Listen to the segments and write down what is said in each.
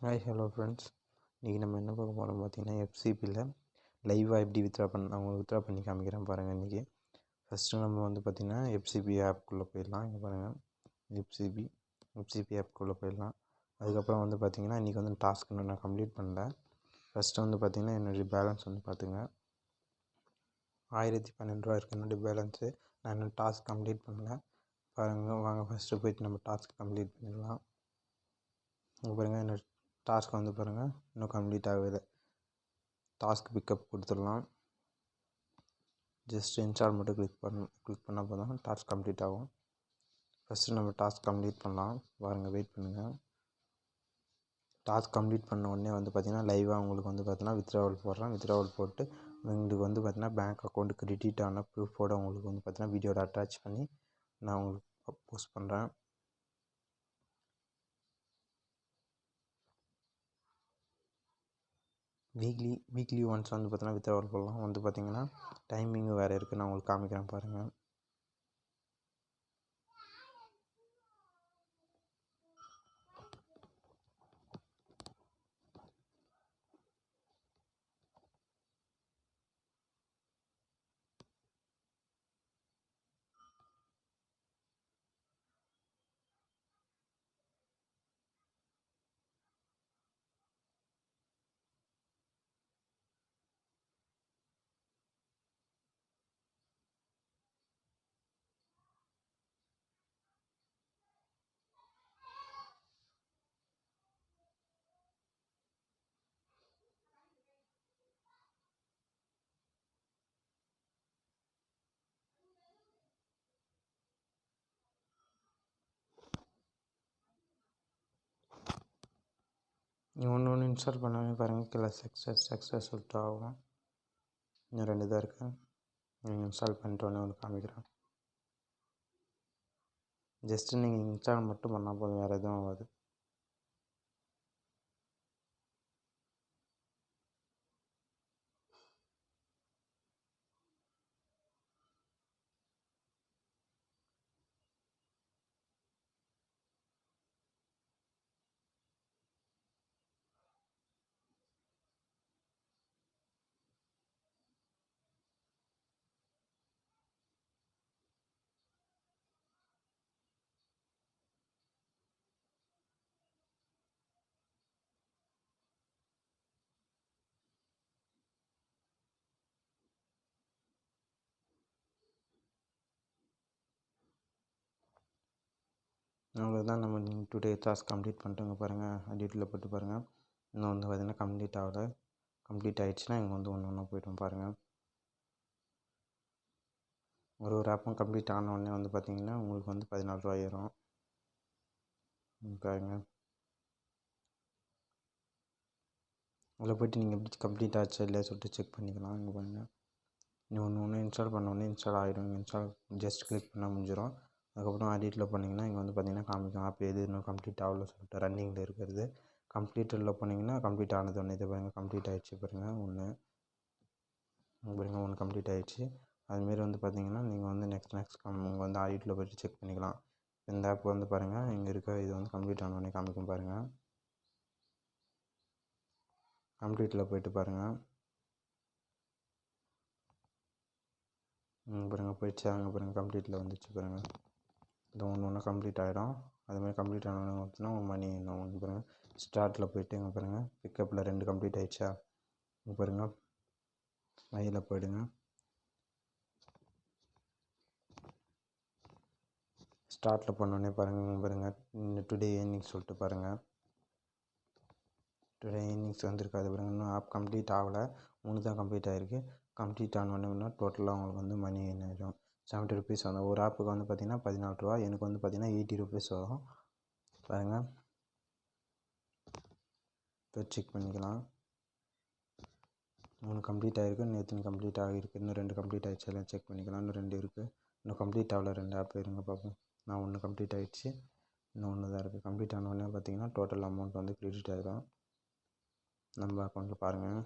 Hi hello friends. இன்றைக்கி நம்ம என்ன பார்க்க போகிறோம் பார்த்தீங்கன்னா, எஃப்சிபியில் லைவாக எப்படி நான் உங்களுக்கு வித்ட்ரா பண்ணி காமிக்கிறேன் பாருங்கள். இன்றைக்கி ஃபஸ்ட்டு நம்ம வந்து பார்த்திங்கன்னா எஃப்சிபி ஆப்குள்ளே போயிடலாம். இங்கே பாருங்கள், எஃப்சிபி ஆப்குள்ளே போயிடலாம். அதுக்கப்புறம் வந்து பார்த்திங்கன்னா இன்றைக்கி வந்து டாஸ்க் இன்னும் நான் கம்ப்ளீட் பண்ணல. ஃபஸ்ட்டு வந்து பார்த்திங்கன்னா என்னுடைய பேலன்ஸ் வந்து பார்த்துங்க, 1012 ரூபா இருக்குது என்னுடைய பேலன்ஸு. நான் இன்னும் டாஸ்க் கம்ப்ளீட் பண்ணல பாருங்கள். வாங்க ஃபஸ்ட்டு போய்ட்டு நம்ம டாஸ்க் கம்ப்ளீட் பண்ணிடலாம். இங்கே பாருங்கள், என்னோட டாஸ்க் வந்து பாருங்கள் இன்னும் கம்ப்ளீட் ஆகலை. டாஸ்க் பிக்கப் கொடுத்துடலாம். ஜஸ்ட் இன்ஸ்டால் மட்டும் கிளிக் பண்ணால் போதும், டாஸ்க் கம்ப்ளீட் ஆகும். ஃபஸ்ட்டு நம்ம டாஸ்க் கம்ப்ளீட் பண்ணலாம் பாருங்கள், வெயிட் பண்ணுங்கள். டாஸ்க் கம்ப்ளீட் பண்ண உடனே வந்து பார்த்திங்கன்னா லைவாக உங்களுக்கு வந்து பார்த்தீங்கன்னா வித்ட்ராவல் போடுறேன். வித்ட்ராவல் போட்டு உங்களுக்கு வந்து பார்த்திங்கன்னா பேங்க் அக்கௌண்ட் கிரெடிட் ஆன ப்ரூஃபோடு உங்களுக்கு வந்து பார்த்திங்கன்னா வீடியோட அட்டாச் பண்ணி நான் உங்களுக்கு போஸ்ட் பண்ணுறேன். வீக்லி ஒன்ஸ் வந்து பார்த்தீங்கன்னா வித்ட்ராவல் போடலாம். வந்து பார்த்திங்கன்னா டைமிங் வேறு இருக்குது, நான் உங்களுக்கு காமிக்கிறேன் பாருங்கள். நீங்கள் ஒன்று இன்ஸ்டால் பண்ணவே பாருங்கள், கீழே சக்ஸஸ் சொல்லிட்டு ஆகும். இன்னும் 2 தான் இருக்குது. நீங்கள் இன்ஸ்டால் பண்ணிட்டோன்னே வந்து காமிக்கிறேன். ஜஸ்ட்டு நீங்கள் இன்ஸ்டால் மட்டும் பண்ணால் போதும், வேறு எதுவும் ஆகாது. அவ்வளோதான், நம்ம டுடே டாஸ்க் கம்ப்ளீட் பண்ணிட்டோங்க பாருங்கள். டீட்டெயிலில் போட்டு பாருங்கள். இன்னும் வந்து பார்த்திங்கன்னா கம்ப்ளீட் ஆகலை. கம்ப்ளீட் ஆகிடுச்சுன்னா இங்கே வந்து ஒன்று ஒன்றா போய்ட்டோம் பாருங்கள். ஒரு ஆப்பும் கம்ப்ளீட் ஆன உடனே வந்து பார்த்திங்கன்னா உங்களுக்கு வந்து 14 ரூபா ஏறும் பாருங்கள். அதில் போய்ட்டு நீங்கள் எப்படி கம்ப்ளீட் ஆச்சா இல்லையா சொல்லிட்டு செக் பண்ணிக்கலாம். இங்கே பாருங்கள், இன்னும் ஒன்று இன்ஸ்டால் பண்ண உடனே இன்ஸ்டால் ஆகிடும். இன்ஸ்டால் ஜஸ்ட் கிளிக் பண்ணால் முடிஞ்சிடும். அதுக்கப்புறம் எடிட்டில் பண்ணிங்கன்னா இங்கே வந்து பார்த்திங்கன்னா காமிக்கும் ஆப் எது இன்னும் கம்ப்ளீட் ஆகல சொல்லிட்டு ரன்னிங்கில் இருக்கிறது. கம்ப்ளீட்டடில் போனீங்கன்னா கம்ப்ளீட் ஆனது ஒன்று இது பாருங்கள், கம்ப்ளீட் ஆகிடுச்சு பாருங்கள். ஒன்று பாருங்கள், ஒன்று கம்ப்ளீட் ஆகிடுச்சு. அதுமாரி வந்து பார்த்திங்கன்னா நீங்கள் வந்து நெக்ஸ்ட் உங்கள் வந்து எடிட்டில் போய்ட்டு செக் பண்ணிக்கலாம். இந்த ஆப் வந்து பாருங்கள், இங்கே இருக்க இது வந்து கம்ப்ளீட் ஆனோடனே காமிக்கும் பாருங்கள். கம்ப்ளீட்டில் போய்ட்டு பாருங்கள். பாருங்கள் போயிடுச்சு. அங்கே பாருங்கள் கம்ப்ளீட்டில் வந்துச்சு பாருங்கள். இது ஒன்று ஒன்றா கம்ப்ளீட் ஆகிடும். அதுமாதிரி கம்ப்ளீட் ஆனோடனே பார்த்தீங்கன்னா உங்கள் மணி இன்னும் வந்து பாருங்கள் ஸ்டார்ட்டில் போய்ட்டு இங்கே பாருங்கள் பிக்கப்பில் 2 கம்ப்ளீட் ஆகிடுச்சா. இங்கே பாருங்கள் மையில் போய்டுங்க. ஸ்டார்ட்டில் பண்ணோடனே பாருங்கள் டுடே ஏர்னிங்ஸ் சொல்லிட்டு பாருங்கள். டுடே ஏர்னிங்ஸ் வந்துருக்காது பாருங்கள். இன்னும் ஆப் கம்ப்ளீட் ஆகலை, 3 தான் கம்ப்ளீட் ஆகிருக்கு. கம்ப்ளீட் ஆனோடனே டோட்டலாக உங்களுக்கு வந்து மணி என்ன ஆகிடும், 70 ருபீஸ் வந்து ஒரு ஆப்புக்கு வந்து பார்த்திங்கன்னா 14 ரூபா. எனக்கு வந்து பார்த்திங்கன்னா 80 ருபீஸ் வரும் பாருங்கள். இப்போ செக் பண்ணிக்கலாம். 3 கம்ப்ளீட் ஆகிருக்கு, நேற்று கம்ப்ளீட் ஆகிருக்கு. இன்னும் 2 கம்ப்ளீட் ஆகிடுச்சு, எல்லாம் செக் பண்ணிக்கலாம். இன்னும் 2 இருக்குது, இன்னும் கம்ப்ளீட் ஆகல 2 ஆப். இருங்க பார்ப்போம். நான் 1 கம்ப்ளீட் ஆகிடுச்சு, இன்னும் 1 தான் இருக்குது. கம்ப்ளீட் ஆனோடனே பார்த்திங்கன்னா டோட்டல் அமௌண்ட் வந்து கிரெடிட் ஆகிடும் நம்ம அக்கௌண்ட்டில் பாருங்கள்.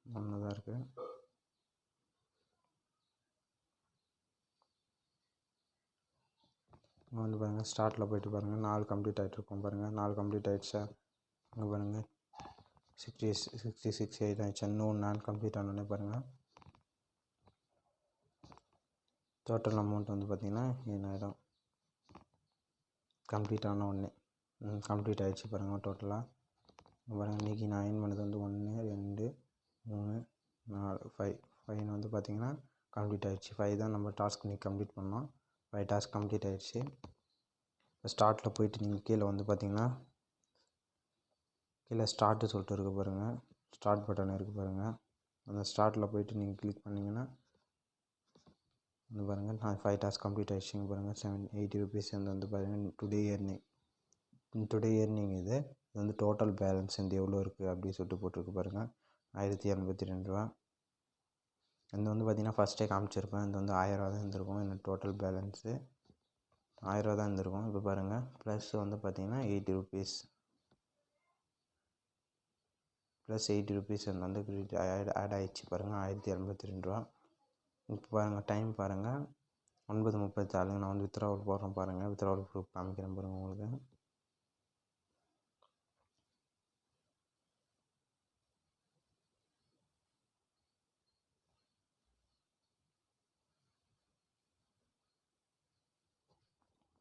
1 தான் இருக்குது. வந்து பாருங்கள் ஸ்டார்ட்டில் போய்ட்டு பாருங்கள் 4 கம்ப்ளீட் ஆகிட்ருக்கோம் பாருங்கள். 4 கம்ப்ளீட் ஆகிடுச்சா? இங்கே பாருங்கள் 66 8 ஆகிடுச்சா? இன்னும் 4 கம்ப்ளீட் ஆனோடனே பாருங்கள் டோட்டல் அமௌண்ட் வந்து பார்த்திங்கன்னா என்னாயிடும் கம்ப்ளீட் ஆன உடனே. கம்ப்ளீட் ஆகிடுச்சு பாருங்கள் டோட்டலாக. பாருங்கள் இன்றைக்கி நான் ஏர்ன் பண்ணது வந்து 1 2 3 4 5 வந்து பார்த்திங்கன்னா கம்ப்ளீட் ஆகிடுச்சு. 5 தான் நம்ம டாஸ்க் இன்றைக்கி கம்ப்ளீட் பண்ணோம். 5 டாஸ்க் கம்ப்ளீட் ஆகிடுச்சு. ஸ்டார்ட்டில் போய்ட்டு நீங்கள் கீழே வந்து பார்த்திங்கன்னா கீழே ஸ்டார்ட்டு சொல்லிட்டு இருக்குது பாருங்கள். ஸ்டார்ட் பட்டன் இருக்குது பாருங்கள். அந்த ஸ்டார்ட்டில் போய்ட்டு நீங்கள் கிளிக் பண்ணிங்கன்னா வந்து பாருங்கள் நான் 5 டாஸ்க் கம்ப்ளீட் ஆகிடுச்சிங்க பாருங்கள். 780 ருபீஸ் வந்து பாருங்கள் டுடே இயர்னிங் இது வந்து டோட்டல் பேலன்ஸ் வந்து எவ்வளோ இருக்குது அப்படின்னு சொல்லிட்டு போட்டிருக்கு பாருங்கள். 1082 ரூபா. இது வந்து பார்த்திங்கன்னா ஃபஸ்ட்டே காமிச்சிருப்பேன். இது வந்து 1000 தான் இருந்திருக்கும். இந்த டோட்டல் பேலன்ஸு 1000 தான் இருந்திருக்கும். இப்போ பாருங்கள் ப்ளஸ் வந்து பார்த்திங்கன்னா 80 ருபீஸ் ப்ளஸ் 80 ருபீஸ் வந்து ஆட் ஆகிடுச்சு பாருங்கள். 1082 ரூபா. இப்போ பாருங்கள் டைம் பாருங்கள் 9:34. நான் வந்து வித்ட்ராவல் போடுறேன் பாருங்கள். வித்ட்ராவல் ப்ரூஃப் காமிக்கிறேன் பாருங்கள் உங்களுக்கு.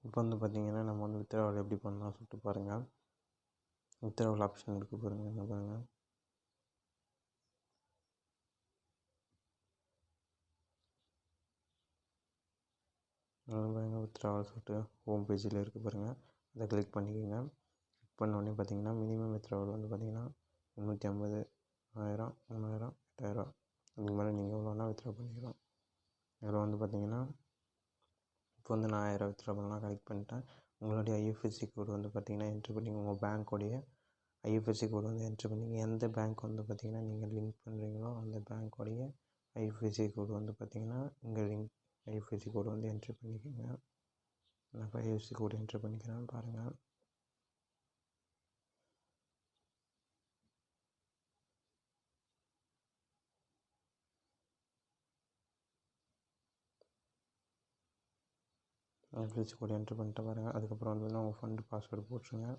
இப்போ வந்து பார்த்திங்கன்னா நம்ம வந்து வித்ட்ராவல் எப்படி பண்ணலாம் சொல்லிட்டு பாருங்கள். வித்ட்ராவல் ஆப்ஷன் இருக்குது பாருங்கள். என்ன பாருங்கள் பாருங்கள் வித்ட்ராவல் சொல்லிட்டு ஹோம் பேஜில் இருக்குது பாருங்கள். அதை கிளிக் பண்ணிக்கோங்க. கிளிக் பண்ண உடனே பார்த்திங்கன்னா மினிமம் வித்ட்ராவல் வந்து பார்த்திங்கன்னா 350 1000 3000 8000 இதுக்கு மேலே நீங்கள் எவ்வளோனா வித்ட்ரா பண்ணிக்கலாம். இதில் வந்து பார்த்திங்கன்னா இப்போ வந்து நான் 1000 வித்ட்ரா பண்ணலாம். கலெக்ட் பண்ணிட்டேன். உங்களுடைய ஐஎஃப்எஸ்சி கோடு வந்து பார்த்திங்கன்னா என்ட்ரு பண்ணி உங்கள் பேங்க்கோடைய ஐஎஃப்எஸ்சி கோடு வந்து என்ட்ரு பண்ணிங்க. எந்த பேங்க் வந்து பார்த்திங்கன்னா நீங்கள் லிங்க் பண்ணுறீங்களோ அந்த பேங்க்கோடைய ஐஎஃப்எஸ்சி கோடு வந்து பார்த்திங்கன்னா இங்கே ஐஎஃப்எஸ்சி கோடு வந்து என்ட்ரு பண்ணிக்கோங்க. நான் இப்போ ஐஎஃப்எஸ்சி கோடு என்ட்ரு பண்ணிக்கிறேன் பாருங்கள். ஐஎஃப்எஸ்சி கோடு என்ட்ரு பண்ணிட்டு பாருங்கள். அதுக்கப்புறம் வந்து உங்கள் ஃபண்டு பாஸ்வேர்டு போட்டுருங்க.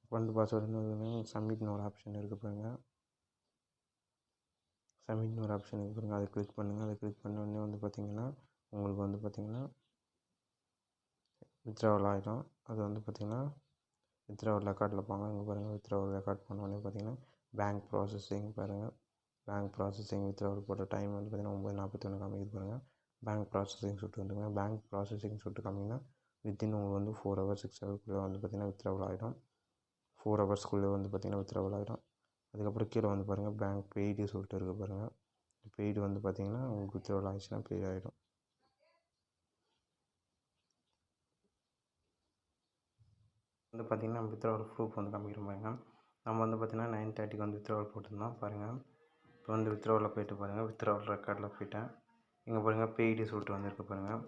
ஃபண்டு பாஸ்வேர்டு வந்து சப்மிட்னு ஒரு ஆப்ஷன் இருக்குது பாருங்கள். சப்மிட்னு ஒரு ஆப்ஷன் இருக்குது பாருங்கள். அதை கிளிக் பண்ணுங்கள். அதை கிளிக் பண்ண உடனே வந்து பார்த்திங்கன்னா உங்களுக்கு வந்து பார்த்திங்கன்னா வித்ட்ராவல் ஆகிடும். அது வந்து பார்த்திங்கன்னா வித்ட்ராவல் ரெக்கார்டில் போங்க. இங்கே பாருங்கள் வித்ட்ராவல் ரெக்கார்ட் பண்ண உடனே பார்த்திங்கன்னா பேங்க் ப்ராசஸிங் பாருங்கள். பேங்க் ப்ராசஸிங் வித்ட்ராவல் போட்ட டைம் வந்து பார்த்திங்கன்னா 9:41 காமிக்குது பாருங்கள். பேங்க் ப்ராசஸிங் சொல்லிட்டு வந்துங்க. பேங்க் ப்ராசஸிங் சொல்லிட்டு காமிங்கன்னா வித்தின் உங்களுக்கு வந்து 4 hours 6 ஹவர்க்குள்ளே வந்து பார்த்திங்கன்னா வித்ட்ராவல் ஆகிடும். 4 ஹவர்ஸ்க்குள்ளே வந்து பார்த்திங்கன்னா வித்ட்ராவல் ஆகிடும். அதுக்கப்புறம் கீழே வந்து பாருங்கள் பேங்க் பெய்டு சொல்லிட்டு இருக்குது பாருங்கள். பெய்டு வந்து பார்த்திங்கன்னா உங்களுக்கு வித்ட்ராவல் ஆகிடுச்சுன்னா பெய்டு ஆகிடும். வந்து பார்த்திங்கன்னா வித்ட்ராவல் ப்ரூஃப் வந்து காமிக்கிற பாருங்கள். நம்ம வந்து பார்த்திங்கன்னா 9:30க்கு வந்து வித்ட்ராவல் போட்டிருந்தோம் பாருங்கள். இப்போ வந்து வித்ட்ராவலில் போய்ட்டு பாருங்கள். வித்ட்ராவல் ரெக்கார்டில் போய்ட்டேன். இங்கே பாருங்கள் பெய்டு சொல்லிட்டு வந்துருக்கு பாருங்கள்.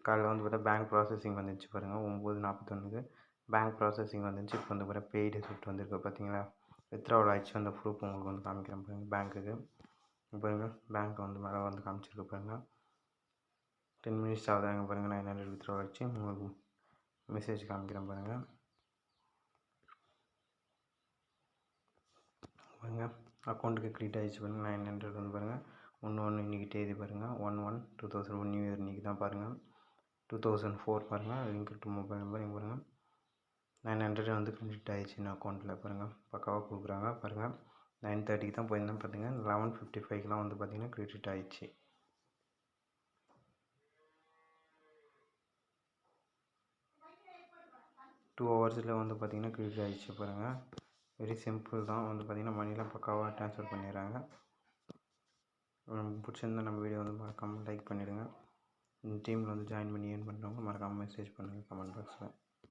காலையில் வந்து பார்த்தா பேங்க் ப்ராசஸிங் வந்துச்சு பாருங்கள். 9:41க்கு பேங்க் ப்ராசஸிங் வந்துச்சு. இப்போ வந்து பார்த்தா பெய்டு சொல்லிட்டு வந்துருக்கு பார்த்தீங்களா. வித்ட்ராவல் ஆகிடுச்சு. அந்த ப்ரூஃப் உங்களுக்கு வந்து காமிக்கிறேன் பாருங்கள். பேங்க்குக்கு பாருங்கள் பேங்க் வந்து மேலே வந்து காமிச்சிருக்கு பாருங்கள். 10 minutes ஆகுது. அங்கே பாருங்கள் 900 வித்ட்ராவல் ஆகிடுச்சு. உங்களுக்கு மெசேஜ் காமிக்கிறேன் பாருங்கள். பாருங்கள் அக்கௌண்ட்டுக்கு க்ரியேட் ஆகிடுச்சு பாருங்கள். 900 வந்து பாருங்கள். 1 இன்றைக்கி தேதி பாருங்கள். 1/1/2001 நியூ இயர் இன்றைக்கி தான் பாருங்கள். 2004 பாருங்கள். லிங்க் டு மொபைல் நம்பர் இங்கே பாருங்கள் 900 வந்து க்ரெடிட் ஆகிடுச்சு இந்த அக்கௌண்ட்டில் பாருங்கள். பக்காவாக கொடுக்குறாங்க பாருங்கள். 9:30க்கு தான் போயிருந்தேன் பார்த்திங்கன்னா 11:55க்கெலாம் வந்து பார்த்திங்கன்னா க்ரெடிட் ஆகிடுச்சு. டூ ஹவர்ஸில் வந்து பார்த்திங்கன்னா க்ரெடிட் ஆகிடுச்சு பாருங்கள். வெரி சிம்பிள் தான். வந்து பார்த்திங்கன்னா மணிலாம் பக்காவாக ட்ரான்ஸ்ஃபர் பண்ணிடுறாங்க. பிடிச்சிருந்தா நம்ம வீடியோ வந்து மறக்காமல் லைக் பண்ணிவிடுங்க. இந்த டீமில் வந்து ஜாயின் பண்ணி ஏர்ன் பண்ணுறவங்க மறக்காமல் மெசேஜ் பண்ணுங்கள் கமெண்ட் பாக்ஸில்.